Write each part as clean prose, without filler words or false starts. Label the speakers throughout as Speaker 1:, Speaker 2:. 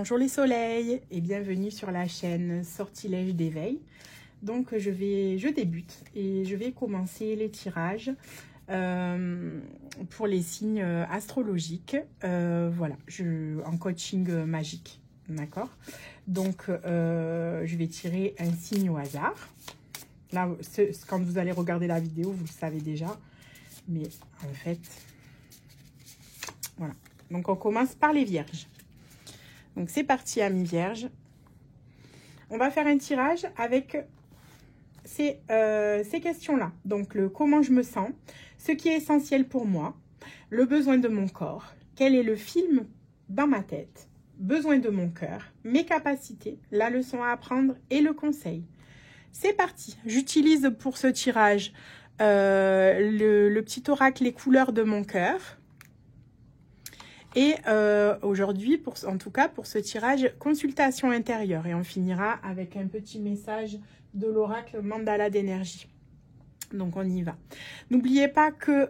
Speaker 1: Bonjour les soleils et bienvenue sur la chaîne Sortilège d'éveil. Donc je débute et je vais commencer les tirages pour les signes astrologiques. Voilà, en coaching magique, d'accord. Donc je vais tirer un signe au hasard. Là, quand vous allez regarder la vidéo, vous le savez déjà, mais en fait, voilà. Donc on commence par les vierges. Donc c'est parti, amis vierges. On va faire un tirage avec ces questions-là. Donc le comment je me sens, ce qui est essentiel pour moi, le besoin de mon corps, quel est le film dans ma tête, besoin de mon cœur, mes capacités, la leçon à apprendre et le conseil. C'est parti. J'utilise pour ce tirage le petit oracle Les couleurs de mon cœur. Et aujourd'hui, en tout cas pour ce tirage, consultation intérieure. Et on finira avec un petit message de l'oracle Mandala d'énergie. Donc on y va. N'oubliez pas que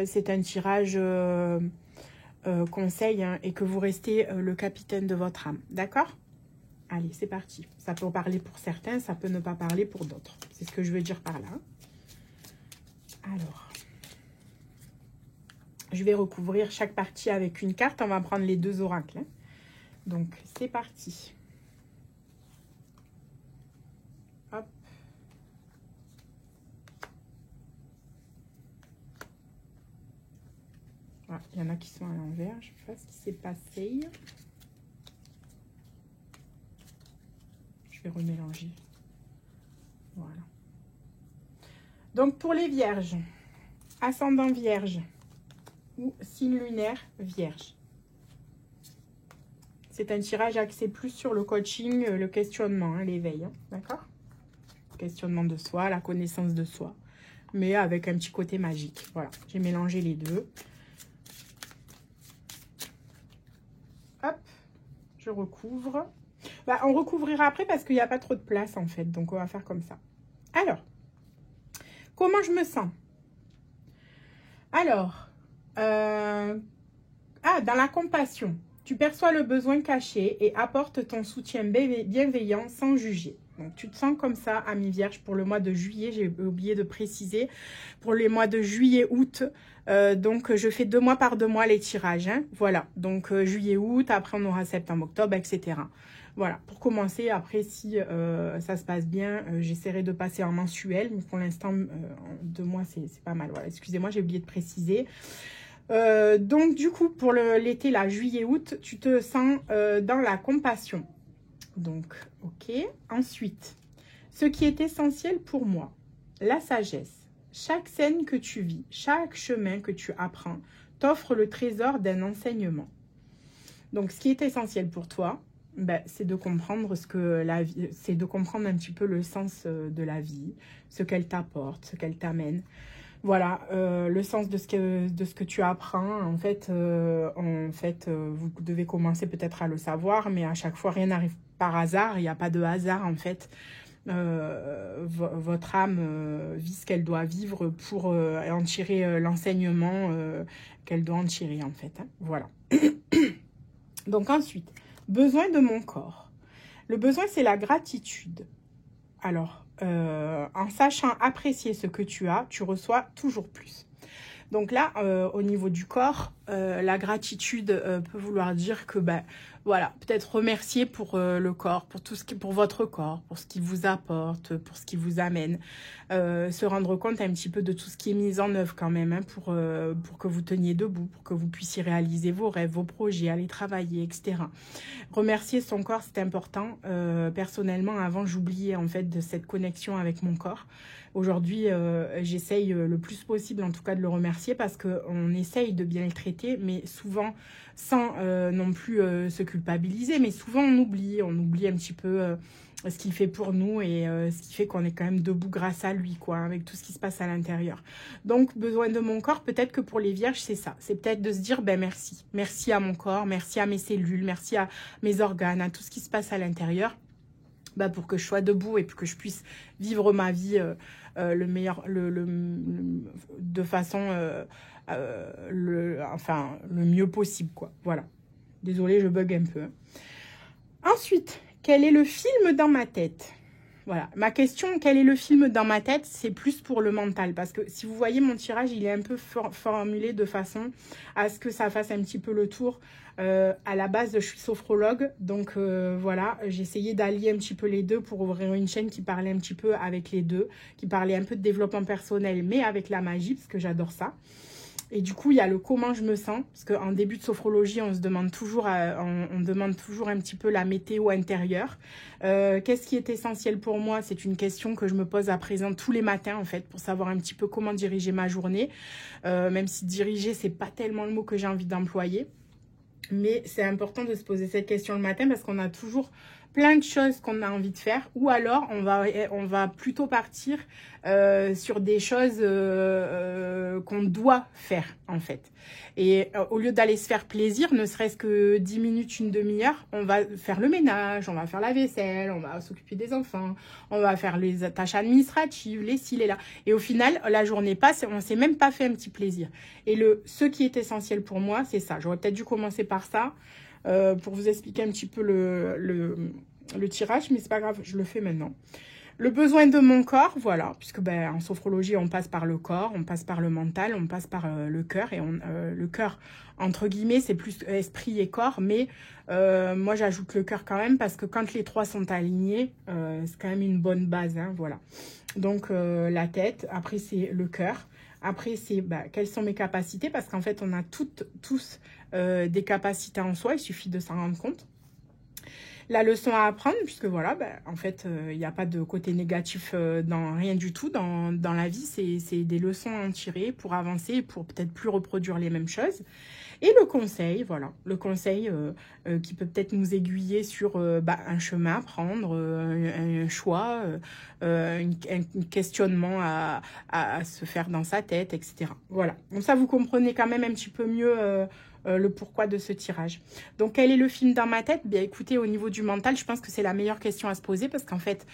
Speaker 1: c'est un tirage conseil hein, et que vous restez le capitaine de votre âme. D'accord? Allez, c'est parti. Ça peut parler pour certains, ça peut ne pas parler pour d'autres. C'est ce que je veux dire par là. Alors... je vais recouvrir chaque partie avec une carte. On va prendre les deux oracles. Hein. Donc, c'est parti. Hop. Ah, il y en a qui sont à l'envers. Je ne sais pas ce qui s'est passé. Je vais remélanger. Voilà. Donc, pour les vierges, ascendant vierge, ou signe lunaire vierge. C'est un tirage axé plus sur le coaching, le questionnement, hein, l'éveil, hein, d'accord? Questionnement de soi, la connaissance de soi, mais avec un petit côté magique. Voilà, j'ai mélangé les deux. Hop, je recouvre. Bah, on recouvrira après parce qu'il n'y a pas trop de place en fait, donc on va faire comme ça. Alors, comment je me sens? Alors... dans la compassion, tu perçois le besoin caché et apportes ton soutien bienveillant sans juger. Donc, tu te sens comme ça, ami vierge, pour le mois de juillet. J'ai oublié de préciser. Pour les mois de juillet, août, donc je fais 2 mois par 2 mois les tirages. Hein, voilà, donc juillet, août, après on aura septembre, octobre, etc. Voilà, pour commencer, après si ça se passe bien, j'essaierai de passer en mensuel. Mais pour l'instant, 2 mois, c'est pas mal. Voilà, excusez-moi, j'ai oublié de préciser. Donc du coup pour l'été là, juillet-août, tu te sens dans la compassion. Donc ok. Ensuite, ce qui est essentiel pour moi, la sagesse. Chaque scène que tu vis, chaque chemin que tu apprends t'offre le trésor d'un enseignement. Donc ce qui est essentiel pour toi, ben, c'est de comprendre ce que la vie, c'est de comprendre un petit peu le sens de la vie, ce qu'elle t'apporte, ce qu'elle t'amène. Voilà, le sens de ce que tu apprends, en fait, vous devez commencer peut-être à le savoir, mais à chaque fois, rien n'arrive par hasard, il n'y a pas de hasard, en fait. Votre âme vit ce qu'elle doit vivre pour en tirer l'enseignement qu'elle doit en tirer, en fait. Hein. Voilà. Donc ensuite, besoin de mon corps. Le besoin, c'est la gratitude. Alors, en sachant apprécier ce que tu as, tu reçois toujours plus. Donc là, au niveau du corps, la gratitude peut vouloir dire que, ben, voilà, peut-être remercier pour le corps, pour tout ce qui, pour votre corps, pour ce qu'il vous apporte, pour ce qui vous amène. Se rendre compte un petit peu de tout ce qui est mis en œuvre quand même, hein, pour que vous teniez debout, pour que vous puissiez réaliser vos rêves, vos projets, aller travailler, etc. Remercier son corps, c'est important. Personnellement, avant, j'oubliais en fait de cette connexion avec mon corps. Aujourd'hui, j'essaye le plus possible, en tout cas, de le remercier parce qu'on essaye de bien le traiter, mais souvent, sans non plus se culpabiliser, mais souvent, on oublie un petit peu ce qu'il fait pour nous et ce qui fait qu'on est quand même debout grâce à lui, quoi, avec tout ce qui se passe à l'intérieur. Donc, besoin de mon corps, peut-être que pour les vierges, c'est ça. C'est peut-être de se dire, ben merci. Merci à mon corps, merci à mes cellules, merci à mes organes, à tout ce qui se passe à l'intérieur. Bah, pour que je sois debout et pour que je puisse vivre ma vie le meilleur, de façon le mieux possible, quoi. Voilà. Désolée, je bug un peu. Ensuite, quel est le film dans ma tête? Voilà, ma question, quel est le film dans ma tête? C'est plus pour le mental. Parce que si vous voyez mon tirage, il est un peu formulé de façon à ce que ça fasse un petit peu le tour. À la base, je suis sophrologue. Donc voilà, j'ai essayé d'allier un petit peu les deux pour ouvrir une chaîne qui parlait un petit peu avec les deux. Qui parlait un peu de développement personnel, mais avec la magie, parce que j'adore ça. Et du coup, il y a le comment je me sens, parce qu'en début de sophrologie, on se demande toujours, on demande toujours un petit peu la météo intérieure. Qu'est-ce qui est essentiel pour moi? C'est une question que je me pose à présent tous les matins, en fait, pour savoir un petit peu comment diriger ma journée. Même si diriger, c'est pas tellement le mot que j'ai envie d'employer. Mais c'est important de se poser cette question le matin parce qu'on a toujours plein de choses qu'on a envie de faire, ou alors on va plutôt partir sur des choses qu'on doit faire en fait. Et au lieu d'aller se faire plaisir, ne serait-ce que 10 minutes, une demi-heure, on va faire le ménage, on va faire la vaisselle, on va s'occuper des enfants, on va faire les tâches administratives, les ci, les là. Et au final, la journée passe et on ne s'est même pas fait un petit plaisir. Et ce qui est essentiel pour moi, c'est ça. J'aurais peut-être dû commencer par ça. Pour vous expliquer un petit peu le tirage, mais c'est pas grave, je le fais maintenant. Le besoin de mon corps, voilà, puisque ben, en sophrologie, on passe par le corps, on passe par le mental, on passe par le cœur, et le cœur, entre guillemets, c'est plus esprit et corps, mais moi, j'ajoute le cœur quand même, parce que quand les trois sont alignés, c'est quand même une bonne base, hein, voilà. Donc, la tête, après, c'est le cœur. Après, c'est quelles sont mes capacités, parce qu'en fait, on a tous des capacités en soi, il suffit de s'en rendre compte. La leçon à apprendre, puisque voilà, en fait, il n'y a pas de côté négatif dans rien du tout. Dans la vie, c'est des leçons à en tirer pour avancer, pour peut-être plus reproduire les mêmes choses. Et le conseil, voilà, le conseil qui peut peut-être nous aiguiller sur un chemin à prendre, un choix, un questionnement à se faire dans sa tête, etc. Voilà, donc ça, vous comprenez quand même un petit peu mieux le pourquoi de ce tirage. Donc, quel est le film dans ma tête? Bien, écoutez, au niveau du mental, je pense que c'est la meilleure question à se poser parce qu'en fait,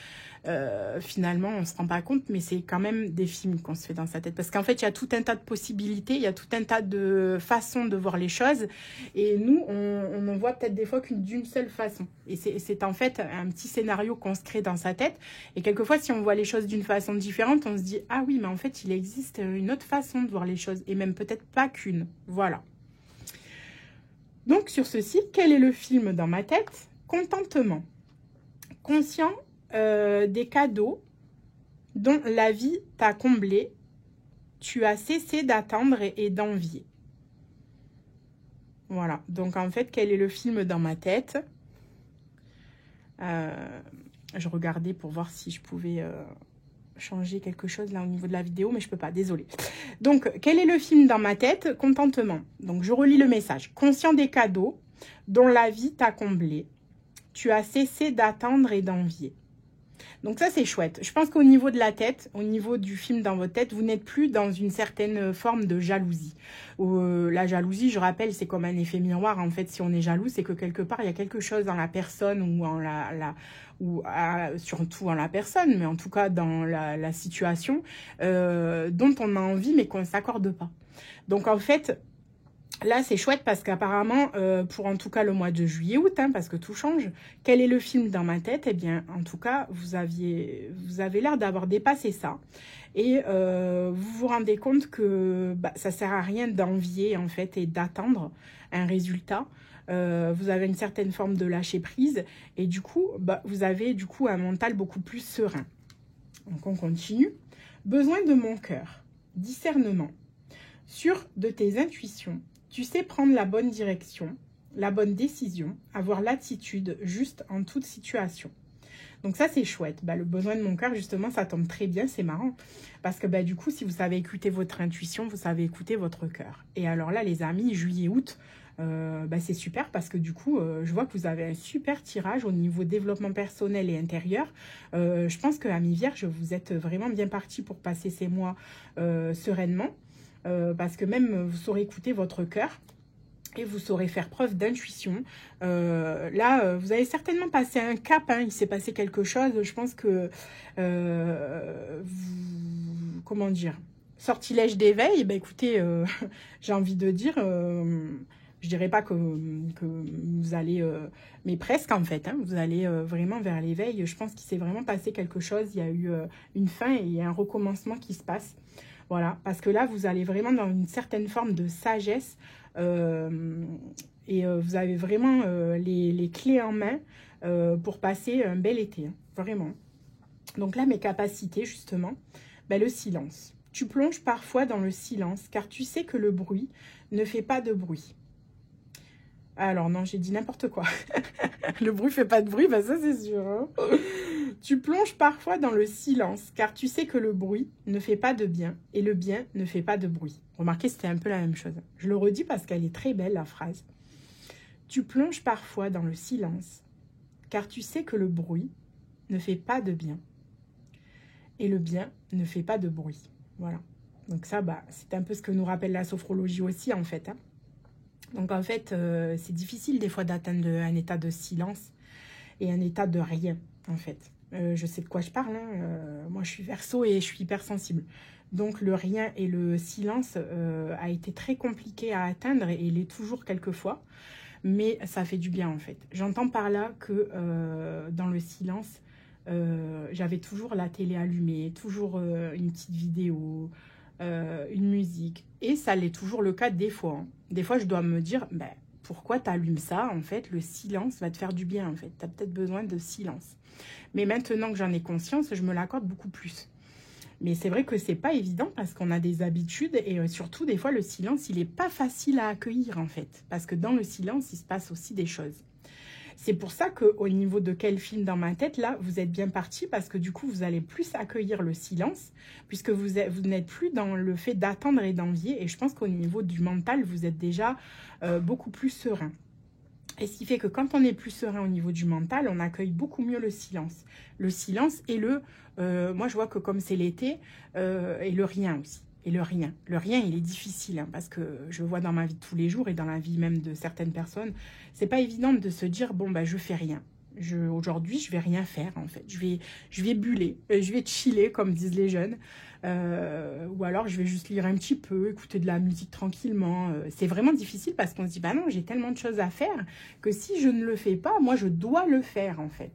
Speaker 1: finalement, on ne se rend pas compte, mais c'est quand même des films qu'on se fait dans sa tête. Parce qu'en fait, il y a tout un tas de possibilités, il y a tout un tas de façons de voir les choses. Et nous, on ne voit peut-être des fois qu'une d'une seule façon. Et c'est en fait un petit scénario qu'on se crée dans sa tête. Et quelquefois, si on voit les choses d'une façon différente, on se dit « Ah oui, mais en fait, il existe une autre façon de voir les choses. » Et même peut-être pas qu'une. Voilà. Donc, sur ceci, quel est le film dans ma tête? Contentement. Conscient des cadeaux dont la vie t'a comblé, tu as cessé d'attendre et d'envier. Voilà. Donc, en fait, quel est le film dans ma tête? Je regardais pour voir si je pouvais changer quelque chose là au niveau de la vidéo, mais je peux pas, désolée. Donc, quel est le film dans ma tête? Contentement. Donc, je relis le message. Conscient des cadeaux dont la vie t'a comblé, tu as cessé d'attendre et d'envier. Donc ça, c'est chouette. Je pense qu'au niveau de la tête, au niveau du film dans votre tête, vous n'êtes plus dans une certaine forme de jalousie. La jalousie, je rappelle, c'est comme un effet miroir. En fait, si on est jaloux, c'est que quelque part, il y a quelque chose dans la personne ou surtout en la personne, mais en tout cas dans la situation dont on a envie, mais qu'on ne s'accorde pas. Donc en fait, là, c'est chouette parce qu'apparemment, pour en tout cas le mois de juillet-août, hein, parce que tout change, quel est le film dans ma tête? Eh bien, en tout cas, vous avez l'air d'avoir dépassé ça. Et vous vous rendez compte que ça sert à rien d'envier, en fait, et d'attendre un résultat. Vous avez une certaine forme de lâcher prise. Et du coup, vous avez du coup un mental beaucoup plus serein. Donc, on continue. Besoin de mon cœur. Discernement. Sûr de tes intuitions. Tu sais prendre la bonne direction, la bonne décision, avoir l'attitude juste en toute situation. Donc ça, c'est chouette. Le besoin de mon cœur, justement, ça tombe très bien, c'est marrant. Parce que du coup, si vous savez écouter votre intuition, vous savez écouter votre cœur. Et alors là, les amis, juillet-août, c'est super parce que du coup, je vois que vous avez un super tirage au niveau développement personnel et intérieur. Je pense que, amis vierges, vous êtes vraiment bien partis pour passer ces mois sereinement. Parce que même vous saurez écouter votre cœur et vous saurez faire preuve d'intuition. Là, vous avez certainement passé un cap, hein, il s'est passé quelque chose. Je pense que, comment dire, sortilège d'éveil, écoutez, j'ai envie de dire, Je dirais pas que vous allez, mais presque en fait, hein, vous allez vraiment vers l'éveil. Je pense qu'il s'est vraiment passé quelque chose, il y a eu une fin et il y a un recommencement qui se passe. Voilà, parce que là, vous allez vraiment dans une certaine forme de sagesse et vous avez vraiment les clés en main pour passer un bel été, hein, vraiment. Donc là, mes capacités, justement, ben, le silence. Tu plonges parfois dans le silence, car tu sais que le bruit ne fait pas de bruit. Alors non, j'ai dit n'importe quoi. Le bruit fait pas de bruit, ben ça c'est sûr. Hein. Tu plonges parfois dans le silence, car tu sais que le bruit ne fait pas de bien, et le bien ne fait pas de bruit. Remarquez, c'était un peu la même chose. Je le redis parce qu'elle est très belle, la phrase. Tu plonges parfois dans le silence, car tu sais que le bruit ne fait pas de bien, et le bien ne fait pas de bruit. Voilà. Donc ça, bah, c'est un peu ce que nous rappelle la sophrologie aussi, en fait. Hein. Donc, en fait, c'est difficile des fois d'atteindre un état de silence et un état de rien, en fait. Je sais de quoi je parle. Hein. Moi, je suis Verseau et je suis hypersensible. Donc, le rien et le silence a été très compliqué à atteindre et il est toujours quelquefois. Mais ça fait du bien, en fait. J'entends par là que dans le silence, j'avais toujours la télé allumée, toujours une petite vidéo, une musique. Et ça l'est toujours le cas des fois. Hein. Des fois, je dois me dire, ben, pourquoi tu allumes ça? En fait, le silence va te faire du bien. En fait, tu as peut-être besoin de silence. Mais maintenant que j'en ai conscience, je me l'accorde beaucoup plus. Mais c'est vrai que c'est pas évident parce qu'on a des habitudes et surtout, des fois, le silence, il n'est pas facile à accueillir, en fait. Parce que dans le silence, il se passe aussi des choses. C'est pour ça qu'au niveau de quel film dans ma tête, là, vous êtes bien parti parce que du coup, vous allez plus accueillir le silence puisque vous n'êtes plus dans le fait d'attendre et d'envier. Et je pense qu'au niveau du mental, vous êtes déjà beaucoup plus serein. Et ce qui fait que quand on est plus serein au niveau du mental, on accueille beaucoup mieux le silence. Le silence et moi, je vois que comme c'est l'été, et le rien aussi. Et le rien. Le rien, il est difficile hein, parce que je vois dans ma vie de tous les jours et dans la vie même de certaines personnes, c'est pas évident de se dire, bon, bah, je fais rien. Aujourd'hui, je vais rien faire en fait. Je vais buller, je vais chiller comme disent les jeunes. Ou alors, je vais juste lire un petit peu, écouter de la musique tranquillement. C'est vraiment difficile parce qu'on se dit, bah non, j'ai tellement de choses à faire que si je ne le fais pas, moi, je dois le faire en fait.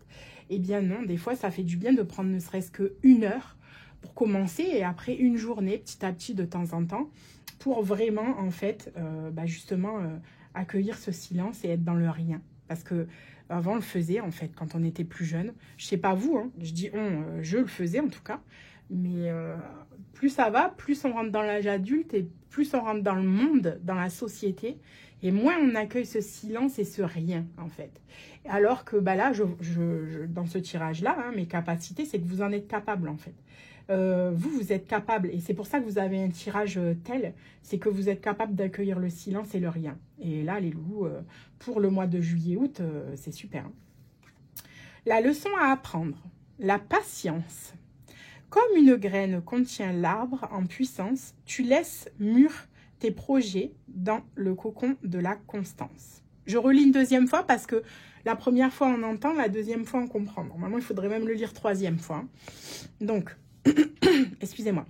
Speaker 1: Eh bien non, des fois, ça fait du bien de prendre ne serait-ce qu'une heure pour commencer et après une journée, petit à petit, de temps en temps, pour vraiment, en fait, justement, accueillir ce silence et être dans le rien. Parce que avant, on le faisait, en fait, quand on était plus jeune. Je sais pas vous, hein, je dis on, je le faisais en tout cas. Mais plus ça va, plus on rentre dans l'âge adulte et plus on rentre dans le monde, dans la société. Et moins on accueille ce silence et ce rien, en fait. Alors que bah là, dans ce tirage-là, hein, mes capacités, c'est que vous en êtes capable, en fait. Vous êtes capable, et c'est pour ça que vous avez un tirage tel, c'est que vous êtes capable d'accueillir le silence et le rien. Et là, les loups, pour le mois de juillet-août, c'est super. Hein. La leçon à apprendre, la patience. Comme une graine contient l'arbre en puissance, tu laisses mûrir tes projets dans le cocon de la constance. Je relis une deuxième fois parce que la première fois on entend, la deuxième fois on comprend. Normalement, il faudrait même le lire troisième fois. Donc, excusez-moi.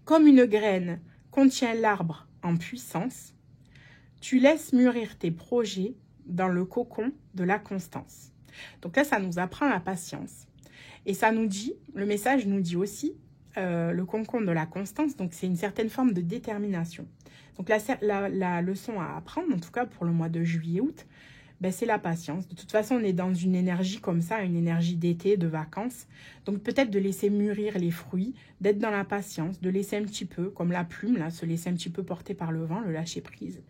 Speaker 1: Comme une graine contient l'arbre en puissance, tu laisses mûrir tes projets dans le cocon de la constance. Donc là, ça nous apprend la patience. Et ça nous dit, le message nous dit aussi, le cocon de la constance, donc c'est une certaine forme de détermination. Donc la leçon à apprendre, en tout cas pour le mois de juillet-août, ben c'est la patience. De toute façon, on est dans une énergie comme ça, une énergie d'été, de vacances. Donc peut-être de laisser mûrir les fruits, d'être dans la patience, de laisser un petit peu, comme la plume, là, se laisser un petit peu porter par le vent, le lâcher prise.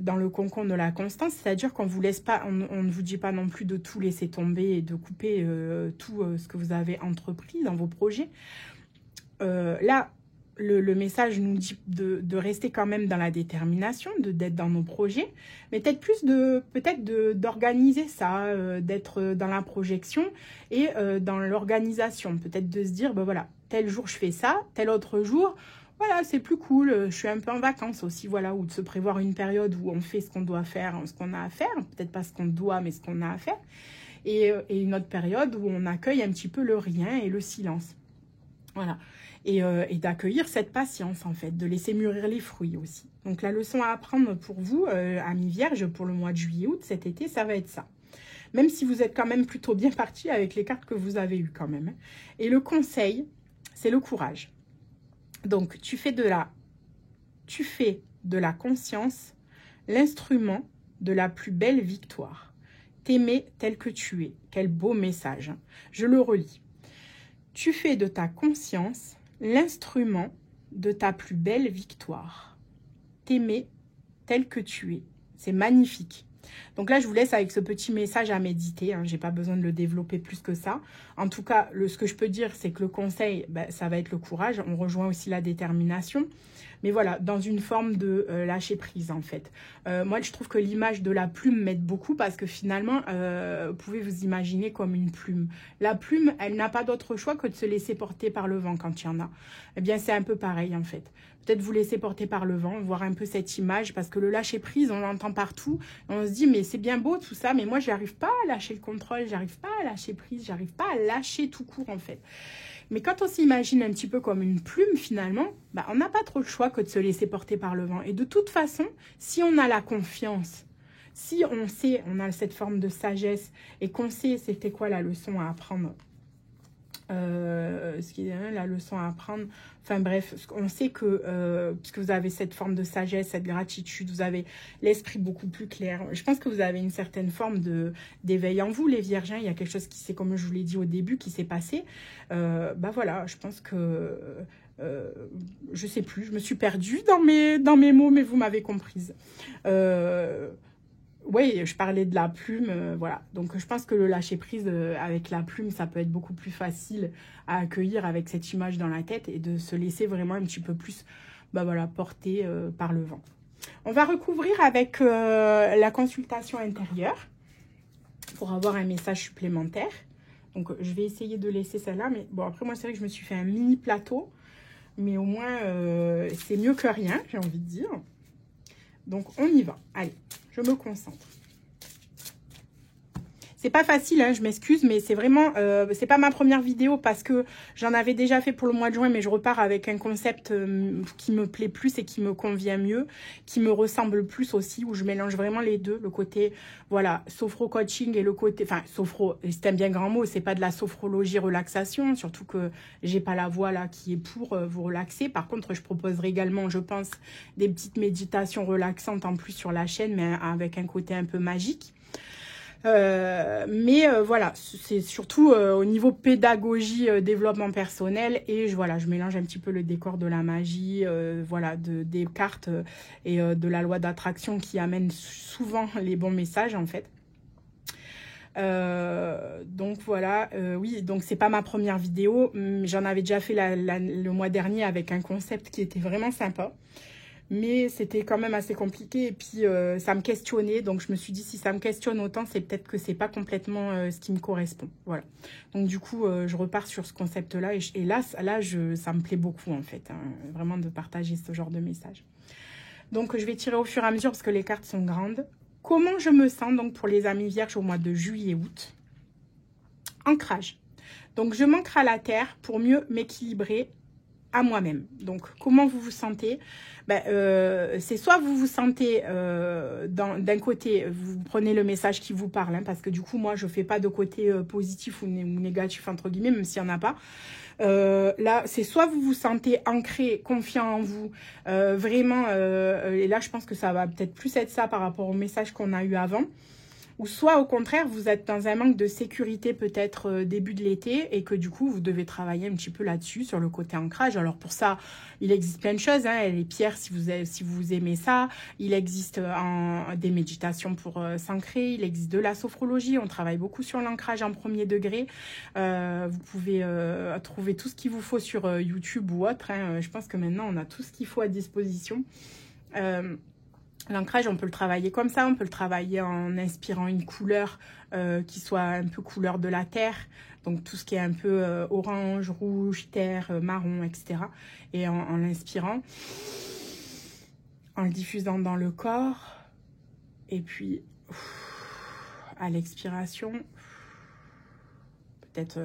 Speaker 1: Dans le cocon de la constance, c'est-à-dire qu'on vous laisse pas, on ne vous dit pas non plus de tout laisser tomber et de couper tout ce que vous avez entrepris dans vos projets. Là, le message nous dit de rester quand même dans la détermination, d'être dans nos projets, mais peut-être d'organiser ça, d'être dans la projection et dans l'organisation. Peut-être de se dire, ben voilà, tel jour je fais ça, tel autre jour, voilà, c'est plus cool, je suis un peu en vacances aussi, voilà, ou de se prévoir une période où on fait ce qu'on doit faire, ce qu'on a à faire, peut-être pas ce qu'on doit, mais ce qu'on a à faire, et une autre période où on accueille un petit peu le rien et le silence. Voilà. Et d'accueillir cette patience, en fait, de laisser mûrir les fruits aussi. Donc, la leçon à apprendre pour vous, amis vierges, pour le mois de juillet-août, cet été, ça va être ça. Même si vous êtes quand même plutôt bien parti avec les cartes que vous avez eues quand même. Et le conseil, c'est le courage. Donc, tu fais de la conscience l'instrument de la plus belle victoire. T'aimer tel que tu es. Quel beau message. Je le relis. Tu fais de ta conscience l'instrument de ta plus belle victoire. T'aimer tel que tu es. C'est magnifique. Donc là, je vous laisse avec ce petit message à méditer. Hein. Je n'ai pas besoin de le développer plus que ça. En tout cas, ce que je peux dire, c'est que le conseil, ça va être le courage. On rejoint aussi la détermination. Mais voilà, dans une forme de lâcher prise, en fait. Moi, je trouve que l'image de la plume m'aide beaucoup parce que finalement, vous pouvez vous imaginer comme une plume. La plume, elle n'a pas d'autre choix que de se laisser porter par le vent quand il y en a. Eh bien, c'est un peu pareil, en fait. Peut-être vous laisser porter par le vent, voir un peu cette image, parce que le lâcher prise, on l'entend partout. On se dit, mais c'est bien beau tout ça, mais moi, j'arrive pas à lâcher le contrôle, j'arrive pas à lâcher prise, j'arrive pas à lâcher tout court, en fait. Mais quand on s'imagine un petit peu comme une plume, finalement, on n'a pas trop le choix que de se laisser porter par le vent. Et de toute façon, si on a la confiance, si on sait, on a cette forme de sagesse, et qu'on sait c'était quoi la leçon à apprendre, ce qui est la leçon à apprendre, enfin bref, on sait que puisque vous avez cette forme de sagesse, cette gratitude, vous avez l'esprit beaucoup plus clair. Je pense que vous avez une certaine forme d'éveil en vous, les vierges. Il y a quelque chose qui s'est, comme je vous l'ai dit au début, qui s'est passé. Voilà, je pense que je sais plus, je me suis perdue dans mes mots, mais vous m'avez comprise. Oui, je parlais de la plume, voilà. Donc, je pense que le lâcher-prise avec la plume, ça peut être beaucoup plus facile à accueillir avec cette image dans la tête et de se laisser vraiment un petit peu plus porter par le vent. On va recouvrir avec la consultation intérieure pour avoir un message supplémentaire. Donc, je vais essayer de laisser celle-là. Mais bon, après, moi, c'est vrai que je me suis fait un mini plateau. Mais au moins, c'est mieux que rien, j'ai envie de dire. Donc, on y va. Allez, je me concentre. C'est pas facile, hein, je m'excuse, mais c'est vraiment, c'est pas ma première vidéo parce que j'en avais déjà fait pour le mois de juin, mais je repars avec un concept qui me plaît plus et qui me convient mieux, qui me ressemble plus aussi, où je mélange vraiment les deux, le côté, voilà, sophro-coaching et le côté, enfin, sophro, c'est un bien grand mot, c'est pas de la sophrologie relaxation, surtout que j'ai pas la voix là qui est pour vous relaxer. Par contre, je proposerai également, je pense, des petites méditations relaxantes en plus sur la chaîne, mais avec un côté un peu magique. Voilà, c'est surtout au niveau pédagogie, développement personnel et je mélange un petit peu le décor de la magie, voilà, des cartes et de la loi d'attraction qui amène souvent les bons messages en fait. Donc voilà, oui, donc c'est pas ma première vidéo, j'en avais déjà fait le mois dernier avec un concept qui était vraiment sympa. Mais c'était quand même assez compliqué et puis ça me questionnait. Donc, je me suis dit, si ça me questionne autant, c'est peut-être que c'est pas complètement ce qui me correspond. Voilà. Donc, du coup, je repars sur ce concept-là. Et là, ça me plaît beaucoup, en fait. Hein, vraiment de partager ce genre de message. Donc, je vais tirer au fur et à mesure parce que les cartes sont grandes. Comment je me sens, donc, pour les amis vierges au mois de juillet-août? Ancrage. Donc, je m'ancre à la terre pour mieux m'équilibrer à moi-même. Donc, comment vous vous sentez? C'est soit vous vous sentez d'un côté, vous prenez le message qui vous parle, hein, parce que du coup, moi, je fais pas de côté positif ou négatif, entre guillemets, même s'il n'y en a pas. Là, c'est soit vous vous sentez ancré, confiant en vous, vraiment, et là, je pense que ça va peut-être plus être ça par rapport au message qu'on a eu avant. Ou soit au contraire, vous êtes dans un manque de sécurité peut-être début de l'été et que du coup, vous devez travailler un petit peu là-dessus, sur le côté ancrage. Alors pour ça, il existe plein de choses. Hein. Les pierres, si vous aimez ça. Il existe des méditations pour s'ancrer. Il existe de la sophrologie. On travaille beaucoup sur l'ancrage en premier degré. Vous pouvez trouver tout ce qu'il vous faut sur YouTube ou autre. Hein. Je pense que maintenant, on a tout ce qu'il faut à disposition. L'ancrage, on peut le travailler comme ça, on peut le travailler en inspirant une couleur qui soit un peu couleur de la terre, donc tout ce qui est un peu orange, rouge, terre, marron, etc. Et en l'inspirant, en le diffusant dans le corps, et puis à l'expiration, peut-être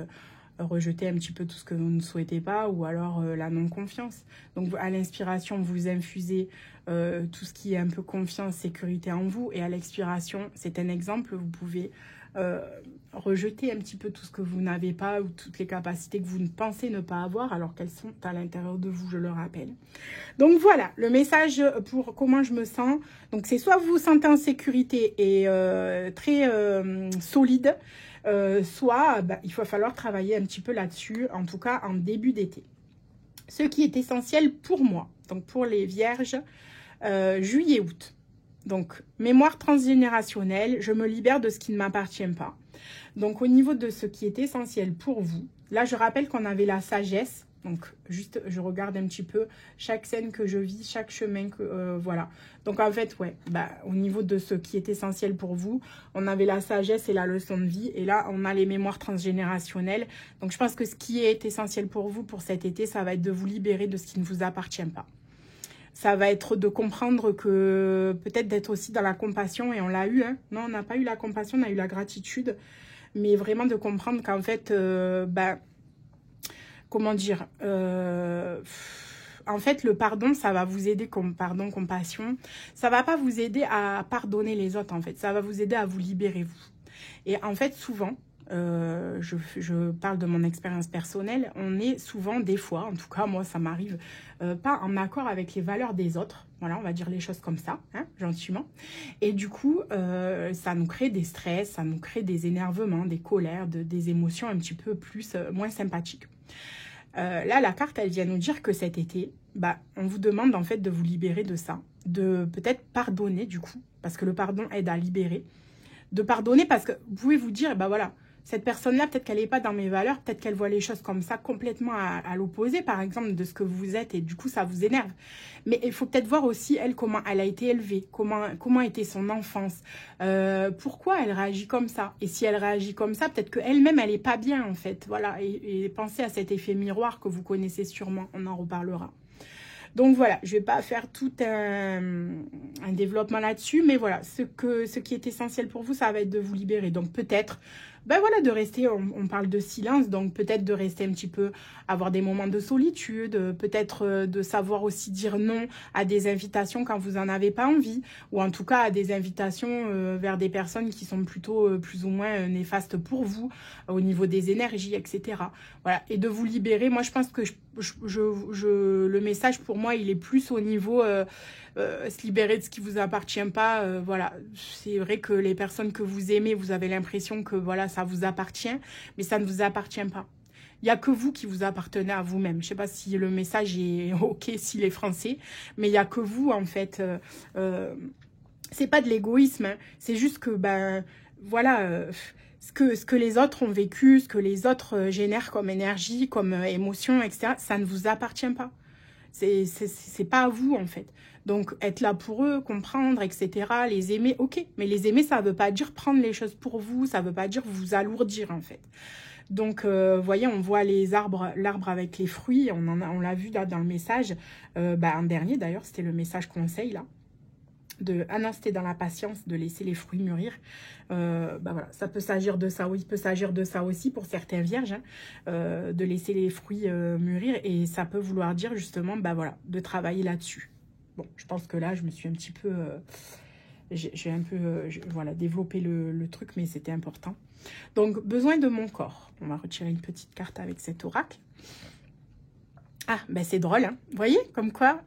Speaker 1: rejeter un petit peu tout ce que vous ne souhaitez pas, ou alors la non-confiance. Donc à l'inspiration, vous infusez tout ce qui est un peu confiance, sécurité en vous, et à l'expiration, c'est un exemple, vous pouvez rejeter un petit peu tout ce que vous n'avez pas, ou toutes les capacités que vous ne pensez ne pas avoir, alors qu'elles sont à l'intérieur de vous, je le rappelle. Donc voilà, le message pour comment je me sens. Donc c'est soit vous vous sentez en sécurité et très solide, soit il va falloir travailler un petit peu là-dessus, en tout cas en début d'été. Ce qui est essentiel pour moi, donc pour les vierges, juillet-août. Donc, mémoire transgénérationnelle, je me libère de ce qui ne m'appartient pas. Donc, au niveau de ce qui est essentiel pour vous, là, je rappelle qu'on avait la sagesse. Donc, juste, je regarde un petit peu chaque scène que je vis, chaque chemin que... voilà. Donc, en fait, ouais, au niveau de ce qui est essentiel pour vous, on avait la sagesse et la leçon de vie. Et là, on a les mémoires transgénérationnelles. Donc, je pense que ce qui est essentiel pour vous pour cet été, ça va être de vous libérer de ce qui ne vous appartient pas. Ça va être de comprendre que peut-être d'être aussi dans la compassion, et on l'a eu, hein. Non, on n'a pas eu la compassion, on a eu la gratitude, mais vraiment de comprendre qu'en fait, comment dire, en fait, le pardon, ça va vous aider, comme pardon, compassion, ça va pas vous aider à pardonner les autres, en fait, ça va vous aider à vous libérer, vous. Et en fait, souvent, je parle de mon expérience personnelle, on est souvent, des fois, en tout cas moi ça m'arrive, pas en accord avec les valeurs des autres, voilà, on va dire les choses comme ça, hein, gentiment, et du coup ça nous crée des stress, ça nous crée des énervements, des colères, des émotions un petit peu plus, moins sympathiques. Là la carte elle vient nous dire que cet été, on vous demande en fait de vous libérer de ça, de peut-être pardonner du coup, parce que le pardon aide à libérer, de pardonner parce que vous pouvez vous dire, voilà, cette personne-là, peut-être qu'elle n'est pas dans mes valeurs, peut-être qu'elle voit les choses comme ça, complètement à l'opposé, par exemple, de ce que vous êtes, et du coup, ça vous énerve. Mais il faut peut-être voir aussi, elle, comment elle a été élevée, comment était son enfance, pourquoi elle réagit comme ça. Et si elle réagit comme ça, peut-être qu'elle-même, elle n'est pas bien, en fait. Voilà, et pensez à cet effet miroir que vous connaissez sûrement, on en reparlera. Donc voilà, je ne vais pas faire tout un développement là-dessus, mais voilà, ce qui est essentiel pour vous, ça va être de vous libérer. Donc peut-être, voilà, de rester, on parle de silence, donc peut-être de rester un petit peu, avoir des moments de solitude, peut-être de savoir aussi dire non à des invitations quand vous n'en avez pas envie, ou en tout cas à des invitations vers des personnes qui sont plutôt plus ou moins néfastes pour vous, au niveau des énergies, etc. Voilà, et de vous libérer. Moi, je pense que le message pour moi, il est plus au niveau se libérer de ce qui vous appartient pas. Voilà, c'est vrai que les personnes que vous aimez, vous avez l'impression que voilà, ça vous appartient, mais ça ne vous appartient pas. Il n'y a que vous qui vous appartenez à vous-même. Je ne sais pas si le message est OK s'il est français, mais il n'y a que vous, en fait. C'est pas de l'égoïsme, hein. C'est juste que, voilà, ce que les autres ont vécu, ce que les autres génèrent comme énergie, comme émotion, etc., ça ne vous appartient pas. C'est pas à vous, en fait. Donc, être là pour eux, comprendre, etc., les aimer, ok. Mais les aimer, ça ne veut pas dire prendre les choses pour vous, ça ne veut pas dire vous alourdir, en fait. Donc, voyez, on voit l'arbre avec les fruits, on l'a vu là dans le message, un dernier d'ailleurs, c'était le message conseil, là. Ah non, c'était dans la patience, de laisser les fruits mûrir. Voilà, ça peut s'agir de ça, oui, il peut s'agir de ça aussi pour certains vierges, hein, de laisser les fruits mûrir, et ça peut vouloir dire justement, voilà, de travailler là-dessus. Bon, je pense que là, je me suis un petit peu, j'ai un peu, voilà, développé le truc, mais c'était important. Donc, besoin de mon corps. On va retirer une petite carte avec cet oracle. Ah, c'est drôle, hein. Vous voyez, comme quoi,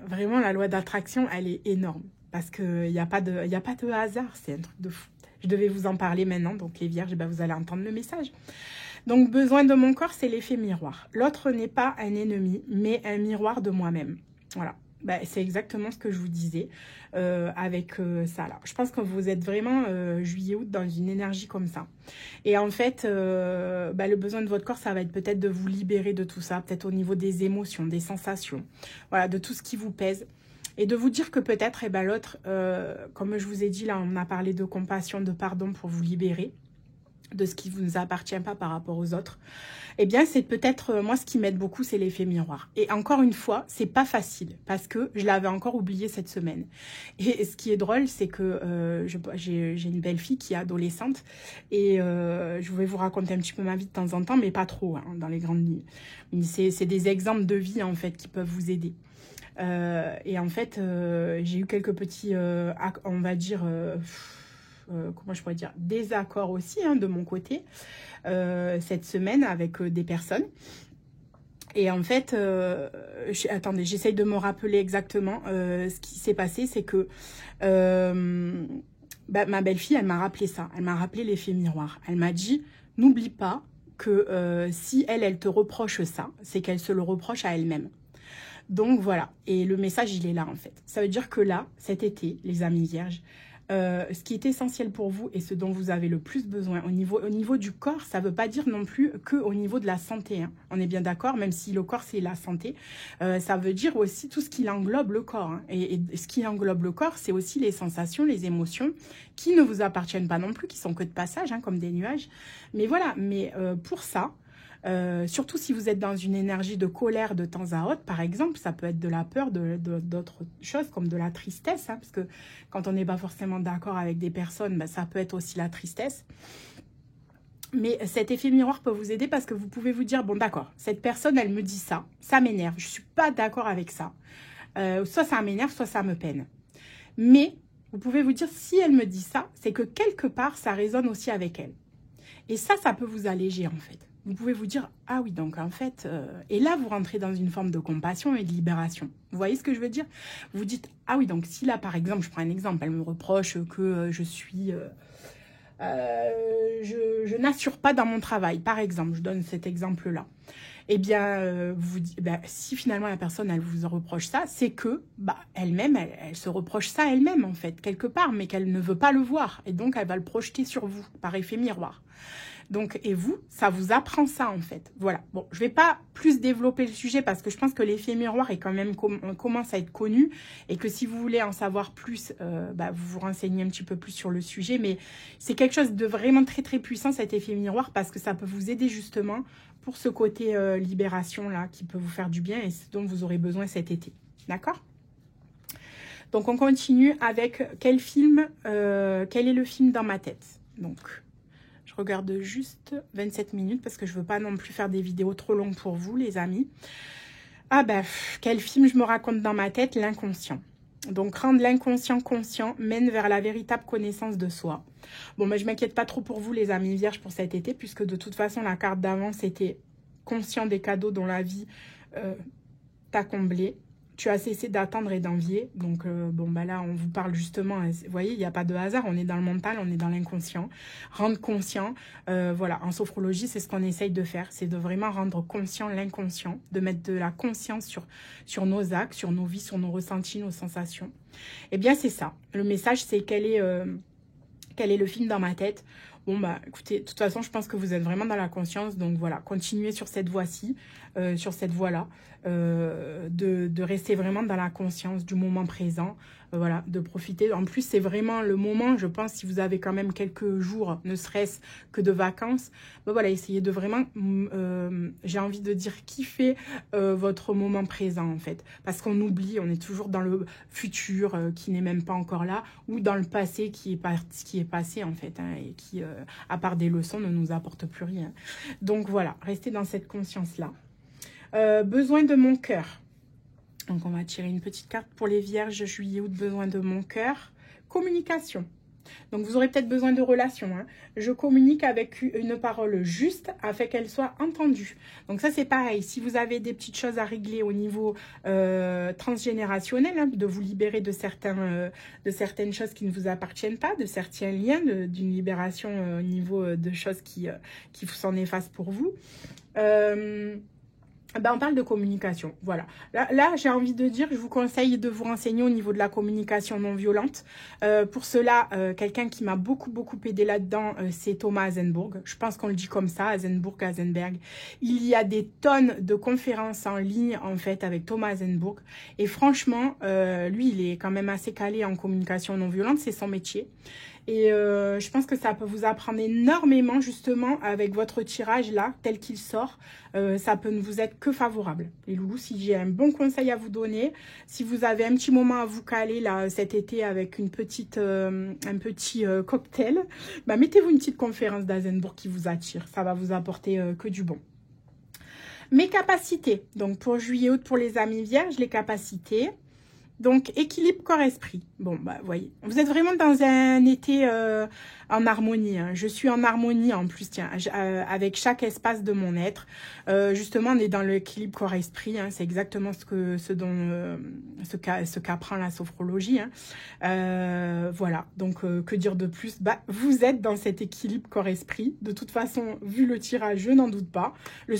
Speaker 1: vraiment, la loi d'attraction, elle est énorme. Parce qu'il n'y a pas de hasard, c'est un truc de fou. Je devais vous en parler maintenant, donc les vierges, vous allez entendre le message. Donc, besoin de mon corps, c'est l'effet miroir. L'autre n'est pas un ennemi, mais un miroir de moi-même. Voilà. C'est exactement ce que je vous disais avec ça là. Je pense que vous êtes vraiment juillet-août dans une énergie comme ça. Et en fait, le besoin de votre corps, ça va être peut-être de vous libérer de tout ça, peut-être au niveau des émotions, des sensations, voilà, de tout ce qui vous pèse. Et de vous dire que peut-être, l'autre, comme je vous ai dit là, on a parlé de compassion, de pardon pour vous libérer. de ce qui ne vous appartient pas par rapport aux autres, eh bien, c'est peut-être, moi, ce qui m'aide beaucoup, c'est l'effet miroir. Et encore une fois, c'est pas facile, parce que je l'avais encore oublié cette semaine. Et ce qui est drôle, c'est que j'ai une belle-fille qui est adolescente, et je vais vous raconter un petit peu ma vie de temps en temps, mais pas trop, hein, dans les grandes lignes. C'est des exemples de vie, en fait, qui peuvent vous aider. Et en fait, j'ai eu quelques petits, on va dire... comment je pourrais dire, désaccord aussi, hein, de mon côté, cette semaine avec des personnes. Et en fait, attendez, j'essaye de me rappeler exactement ce qui s'est passé, c'est que ma belle-fille, elle m'a rappelé ça, elle m'a rappelé l'effet miroir. Elle m'a dit, n'oublie pas que si elle te reproche ça, c'est qu'elle se le reproche à elle-même. Donc voilà, et le message, il est là en fait. Ça veut dire que là, cet été, les amis vierges, ce qui est essentiel pour vous et ce dont vous avez le plus besoin au niveau du corps, ça ne veut pas dire non plus qu'au niveau de la santé. Hein. On est bien d'accord, même si le corps, c'est la santé. Ça veut dire aussi tout ce qui englobe le corps. Hein. Et ce qui englobe le corps, c'est aussi les sensations, les émotions qui ne vous appartiennent pas non plus, qui sont que de passage, hein, comme des nuages. Mais voilà, pour ça... surtout si vous êtes dans une énergie de colère de temps à autre, par exemple, ça peut être de la peur, d'autres choses comme de la tristesse, hein, parce que quand on n'est pas forcément d'accord avec des personnes, ben, ça peut être aussi la tristesse. Mais cet effet miroir peut vous aider parce que vous pouvez vous dire, bon d'accord, cette personne, elle me dit ça, ça m'énerve, je ne suis pas d'accord avec ça. Soit ça m'énerve, soit ça me peine. Mais vous pouvez vous dire, si elle me dit ça, c'est que quelque part, ça résonne aussi avec elle. Et ça peut vous alléger en fait. Vous pouvez vous dire, ah oui, donc en fait... Et là, vous rentrez dans une forme de compassion et de libération. Vous voyez ce que je veux dire? Vous dites, ah oui, donc si là, par exemple, je prends un exemple, elle me reproche que je suis... je n'assure pas dans mon travail, par exemple, je donne cet exemple-là. Eh bien, si finalement la personne, elle vous reproche ça, c'est que elle-même, elle se reproche ça elle-même, en fait, quelque part, mais qu'elle ne veut pas le voir. Et donc, elle va le projeter sur vous, par effet miroir. Donc, et vous, ça vous apprend ça, en fait. Voilà. Bon, je ne vais pas plus développer le sujet parce que je pense que l'effet miroir est quand même commence à être connu et que si vous voulez en savoir plus, vous vous renseignez un petit peu plus sur le sujet. Mais c'est quelque chose de vraiment très, très puissant, cet effet miroir, parce que ça peut vous aider justement pour ce côté libération-là qui peut vous faire du bien et ce dont vous aurez besoin cet été. D'accord ? Donc, on continue avec quel est le film dans ma tête. Donc... je regarde juste 27 minutes parce que je ne veux pas non plus faire des vidéos trop longues pour vous, les amis. Ah quel film je me raconte dans ma tête? L'inconscient. Donc, rendre l'inconscient conscient mène vers la véritable connaissance de soi. Bon, je ne m'inquiète pas trop pour vous, les amis vierges, pour cet été, puisque de toute façon, la carte d'avant, c'était conscient des cadeaux dont la vie t'a comblé. Tu as cessé d'attendre et d'envier. Donc, là, on vous parle justement, vous voyez, il n'y a pas de hasard. On est dans le mental, on est dans l'inconscient. Rendre conscient, voilà, en sophrologie, c'est ce qu'on essaye de faire. C'est de vraiment rendre conscient l'inconscient, de mettre de la conscience sur nos actes, sur nos vies, sur nos ressentis, nos sensations. Eh bien, c'est ça. Le message, c'est quel est le film dans ma tête. Bon, écoutez, de toute façon, je pense que vous êtes vraiment dans la conscience. Donc, voilà, continuez sur cette voie-ci, sur cette voie-là, de rester vraiment dans la conscience du moment présent. Voilà, de profiter. En plus, c'est vraiment le moment, je pense, si vous avez quand même quelques jours, ne serait-ce que de vacances, voilà, essayez de vraiment, j'ai envie de dire, kiffer votre moment présent, en fait. Parce qu'on oublie, on est toujours dans le futur qui n'est même pas encore là, ou dans le passé qui est passé, en fait, hein, et qui, à part des leçons, ne nous apporte plus rien. Donc, voilà, restez dans cette conscience-là. Besoin de mon cœur. Donc, on va tirer une petite carte pour les vierges, juillet, août, besoin de mon cœur. Communication. Donc, vous aurez peut-être besoin de relations. Hein. Je communique avec une parole juste afin qu'elle soit entendue. Donc, ça, c'est pareil. Si vous avez des petites choses à régler au niveau transgénérationnel, hein, de vous libérer de certaines choses qui ne vous appartiennent pas, de certains liens, d'une libération au niveau de choses qui s'en effacent pour vous. On parle de communication, voilà. Là j'ai envie de dire, je vous conseille de vous renseigner au niveau de la communication non violente. Pour cela, quelqu'un qui m'a beaucoup aidé là-dedans, c'est Thomas Hasenburg. Je pense qu'on le dit comme ça, Hasenberg. Il y a des tonnes de conférences en ligne, en fait, avec Thomas Hasenburg. Et franchement, lui, il est quand même assez calé en communication non violente, c'est son métier. Et je pense que ça peut vous apprendre énormément, justement, avec votre tirage là, tel qu'il sort. Ça peut ne vous être que favorable. Les loulous, si j'ai un bon conseil à vous donner, si vous avez un petit moment à vous caler là cet été avec une petite, un petit cocktail, bah, mettez-vous une petite conférence d'Azenbourg qui vous attire. Ça va vous apporter que du bon. Mes capacités. Donc, pour juillet-août, pour les amis vierges, les capacités. Donc, équilibre corps-esprit. Bon, bah, voyez. Vous êtes vraiment dans un été en harmonie. Hein. Je suis en harmonie en plus, tiens, avec chaque espace de mon être. Justement, on est dans l'équilibre corps-esprit. Hein. C'est exactement ce qu'apprend la sophrologie. Hein. Voilà. Donc, que dire de plus? Bah, vous êtes dans cet équilibre corps-esprit. De toute façon, vu le tirage, je n'en doute pas. La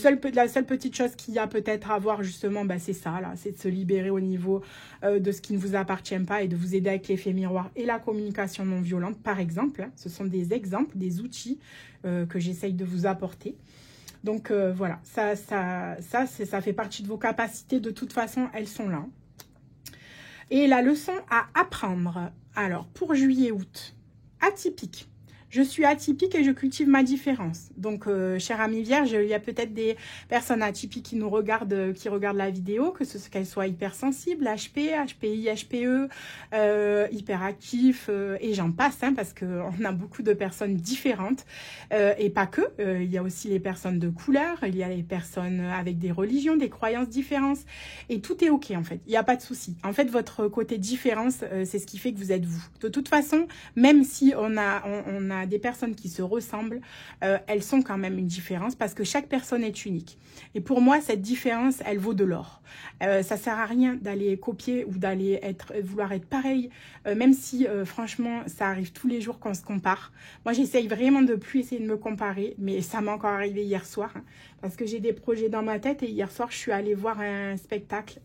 Speaker 1: seule petite chose qu'il y a peut-être à voir, justement, bah, c'est ça, là. C'est de se libérer au niveau de ce qui ne vous appartient pas et de vous aider avec l'effet miroir et la communication non violente, par exemple. Hein. Ce sont des exemples, des outils que j'essaye de vous apporter. Donc, voilà, ça fait partie de vos capacités. De toute façon, elles sont là. Et la leçon à apprendre. Alors, pour juillet-août, atypique. Je suis atypique et je cultive ma différence. Donc, chère amie vierge, il y a peut-être des personnes atypiques qui nous regardent, qui regardent la vidéo, qu'elles soient hypersensibles, HP, HPI, HPE, hyperactifs, et j'en passe, hein, parce qu'on a beaucoup de personnes différentes, et pas que. Il y a aussi les personnes de couleur, il y a les personnes avec des religions, des croyances différentes, et tout est OK, en fait. Il n'y a pas de souci. En fait, votre côté différence, c'est ce qui fait que vous êtes vous. De toute façon, même si on a des personnes qui se ressemblent, elles sont quand même une différence parce que chaque personne est unique. Et pour moi, cette différence, elle vaut de l'or. Ça sert à rien d'aller copier ou d'aller vouloir être pareil, même si franchement, ça arrive tous les jours qu'on se compare. Moi, j'essaye vraiment de plus essayer de me comparer, mais ça m'est encore arrivé hier soir, hein, parce que j'ai des projets dans ma tête et hier soir, je suis allée voir un spectacle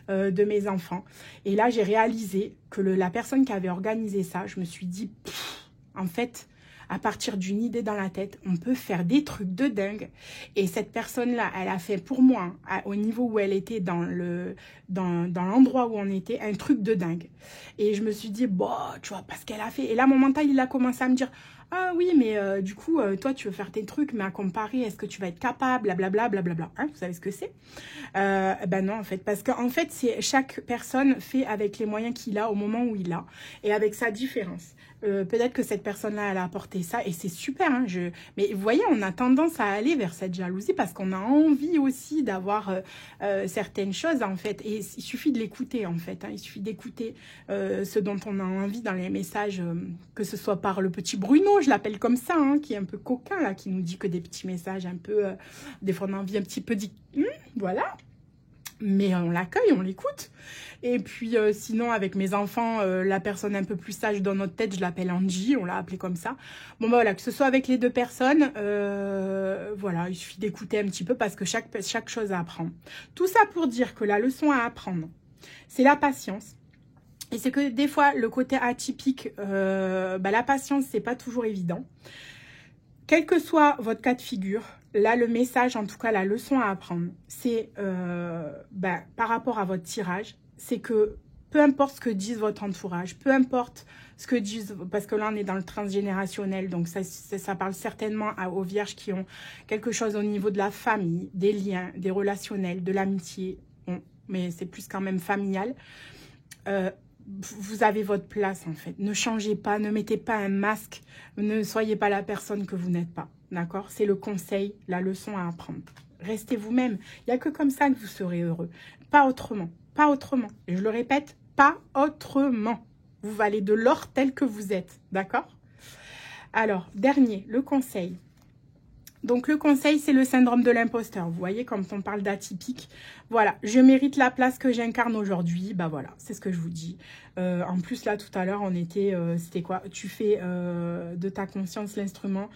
Speaker 1: de mes enfants. Et là, j'ai réalisé que la personne qui avait organisé ça, je me suis dit, en fait, à partir d'une idée dans la tête, on peut faire des trucs de dingue. Et cette personne-là, elle a fait pour moi, au niveau où elle était, dans l'endroit où on était, un truc de dingue. Et je me suis dit, bon, tu vois, parce qu'elle a fait. Et là, mon mental, il a commencé à me dire, ah oui, mais du coup, toi, tu veux faire tes trucs, mais à comparer, est-ce que tu vas être capable, blablabla, blablabla. Hein, vous savez ce que c'est? Ben non, en fait, parce qu'en fait, chaque personne fait avec les moyens qu'il a au moment où il a, et avec sa différence. Peut-être que cette personne-là, elle a apporté ça, et c'est super. Hein, mais vous voyez, on a tendance à aller vers cette jalousie parce qu'on a envie aussi d'avoir certaines choses, en fait. Et il suffit de l'écouter, en fait. Hein, il suffit d'écouter ce dont on a envie dans les messages, que ce soit par le petit Bruno, je l'appelle comme ça, hein, qui est un peu coquin, là, qui nous dit que des petits messages un peu... des fois, on a envie un petit peu dit... voilà. Mais on l'accueille, on l'écoute. Et puis, sinon, avec mes enfants, la personne un peu plus sage dans notre tête, je l'appelle Angie, on l'a appelée comme ça. Bon, bah voilà, que ce soit avec les deux personnes, voilà, il suffit d'écouter un petit peu parce que chaque chose à apprendre. Tout ça pour dire que la leçon à apprendre, c'est la patience. Et c'est que des fois, le côté atypique, la patience, c'est pas toujours évident. Quel que soit votre cas de figure, là, le message, en tout cas, la leçon à apprendre, c'est par rapport à votre tirage, c'est que peu importe ce que dise votre entourage, peu importe ce que disent, parce que là, on est dans le transgénérationnel, donc ça parle certainement aux vierges qui ont quelque chose au niveau de la famille, des liens, des relationnels, de l'amitié, bon, mais c'est plus quand même familial. Vous avez votre place, en fait. Ne changez pas, ne mettez pas un masque, ne soyez pas la personne que vous n'êtes pas, d'accord? C'est le conseil, la leçon à apprendre. Restez vous-même. Il n'y a que comme ça que vous serez heureux. Pas autrement, pas autrement. Et je le répète, pas autrement. Vous valez de l'or tel que vous êtes, d'accord? Alors, dernier, le conseil. Donc, le conseil, c'est le syndrome de l'imposteur. Vous voyez, quand on parle d'atypique, voilà, je mérite la place que j'incarne aujourd'hui. Bah voilà, c'est ce que je vous dis. En plus, là, tout à l'heure, on était, c'était quoi? Tu fais de ta conscience l'instrument.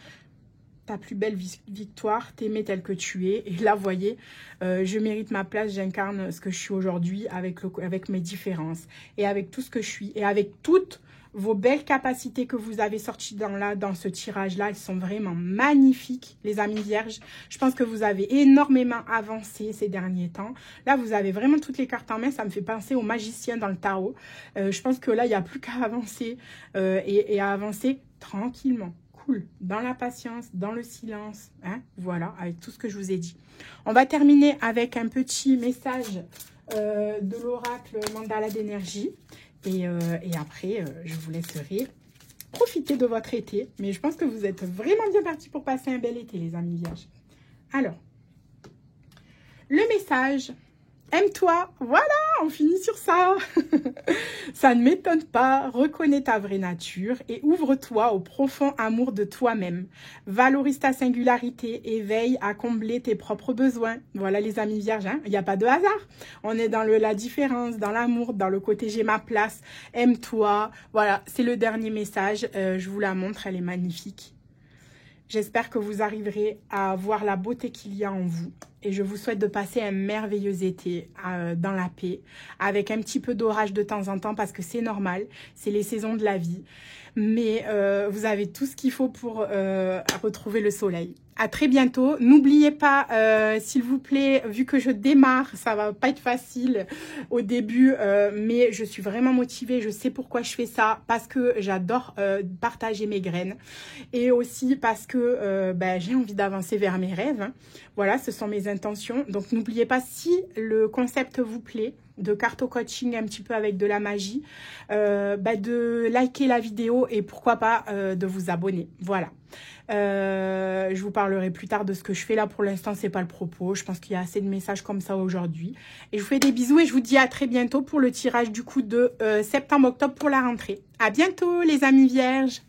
Speaker 1: ta plus belle victoire, t'aimer tel que tu es. Et là, vous voyez, je mérite ma place, j'incarne ce que je suis aujourd'hui avec mes différences et avec tout ce que je suis et avec toutes vos belles capacités que vous avez sorties dans ce tirage-là. Elles sont vraiment magnifiques, les amis vierges. Je pense que vous avez énormément avancé ces derniers temps. Là, vous avez vraiment toutes les cartes en main. Ça me fait penser aux magiciens dans le tarot. Je pense que là, il n'y a plus qu'à avancer et à avancer tranquillement. Cool, dans la patience, dans le silence, hein, voilà, avec tout ce que je vous ai dit. On va terminer avec un petit message de l'oracle Mandala d'énergie. Et après, je vous laisserai profiter de votre été. Mais je pense que vous êtes vraiment bien partis pour passer un bel été, les amis vierges. Alors, le message, aime-toi, voilà, on finit sur ça. Ça ne m'étonne pas, reconnais ta vraie nature et ouvre-toi au profond amour de toi-même. Valorise ta singularité et veille à combler tes propres besoins. Voilà les amis vierges, hein, il n'y a pas de hasard. On est dans la différence, dans l'amour, dans le côté j'ai ma place, aime-toi. Voilà, c'est le dernier message, je vous la montre, elle est magnifique. J'espère que vous arriverez à voir la beauté qu'il y a en vous. Et je vous souhaite de passer un merveilleux été dans la paix, avec un petit peu d'orage de temps en temps, parce que c'est normal, c'est les saisons de la vie. Mais vous avez tout ce qu'il faut pour retrouver le soleil. À très bientôt. N'oubliez pas, s'il vous plaît, vu que je démarre, ça va pas être facile au début, mais je suis vraiment motivée. Je sais pourquoi je fais ça, parce que j'adore partager mes graines et aussi parce que j'ai envie d'avancer vers mes rêves. Hein. Voilà, ce sont mes intentions. Donc, n'oubliez pas, si le concept vous plaît, de carto coaching un petit peu avec de la magie, de liker la vidéo et pourquoi pas de vous abonner. Voilà. Je vous parlerai plus tard de ce que je fais là. Pour l'instant, c'est pas le propos. Je pense qu'il y a assez de messages comme ça aujourd'hui. Et je vous fais des bisous et je vous dis à très bientôt pour le tirage du coup de septembre-octobre pour la rentrée. À bientôt les amis vierges.